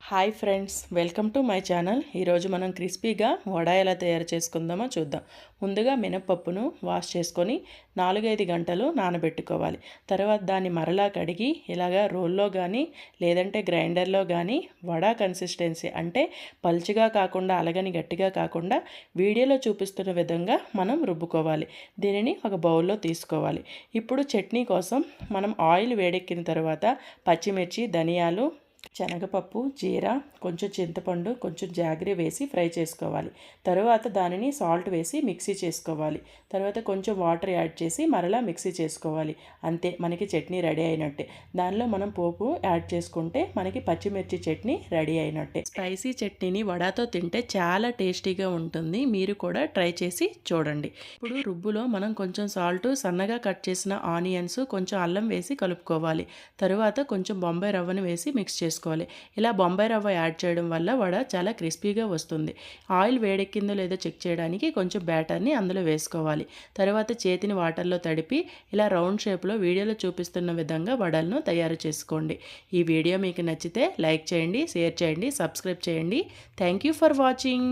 Hi friends, welcome to my channel. ఈరోజు మనం క్రిస్పీగా వడ ఎలా తయారు చేసుకుందామో చూద్దాం. ముందుగా మినపప్పును వాష్ చేసుకొని 4-5 గంటలు నానబెట్టుకోవాలి. తర్వాత దాన్ని మరలా కడిగి ఇలాగా రోల్లో కానీ లేదంటే గ్రైండర్లో కానీ వడ కన్సిస్టెన్సీ అంటే పల్చగా కాకుండా అలగని గట్టిగా కాకుండా వీడియోలో చూపిస్తున్న విధంగా మనం రుబ్బుకోవాలి. దీనిని ఒక బౌల్లో తీసుకోవాలి. ఇప్పుడు చట్నీ కోసం మనం ఆయిల్ వేడెక్కిన తర్వాత పచ్చిమిర్చి, ధనియాలు, శనగపప్పు, జీరా, కొంచెం చింతపండు, కొంచెం జాగరి వేసి ఫ్రై చేసుకోవాలి. తర్వాత దానిని సాల్ట్ వేసి మిక్సీ చేసుకోవాలి. తర్వాత కొంచెం వాటర్ యాడ్ చేసి మరలా మిక్సీ చేసుకోవాలి. అంతే, మనకి చట్నీ రెడీ అయినట్టే. దానిలో మనం పోపు యాడ్ చేసుకుంటే మనకి పచ్చిమిర్చి చట్నీ రెడీ అయినట్టే. స్పైసీ చట్నీని వడాతో తింటే చాలా టేస్టీగా ఉంటుంది. మీరు కూడా ట్రై చేసి చూడండి. ఇప్పుడు రుబ్బులో మనం కొంచెం సాల్ట్, సన్నగా కట్ చేసిన ఆనియన్స్, కొంచెం అల్లం వేసి కలుపుకోవాలి. తర్వాత కొంచెం బొంబాయి రవ్వను వేసి మిక్స్ చేసుకోవాలి. ఇలా బొంబాయి రవ్వ యాడ్ చేయడం వల్ల వడ చాలా క్రిస్పీగా వస్తుంది. ఆయిల్ వేడెక్కిందో లేదో చెక్ చేయడానికి కొంచెం బ్యాటర్ని అందులో వేసుకోవాలి. తర్వాత చేతిని వాటర్లో తడిపి ఇలా రౌండ్ షేప్లో వీడియోలో చూపిస్తున్న విధంగా వడలను తయారు చేసుకోండి. ఈ వీడియో మీకు నచ్చితే లైక్ చేయండి, షేర్ చేయండి, సబ్స్క్రైబ్ చేయండి. Thank you for watching.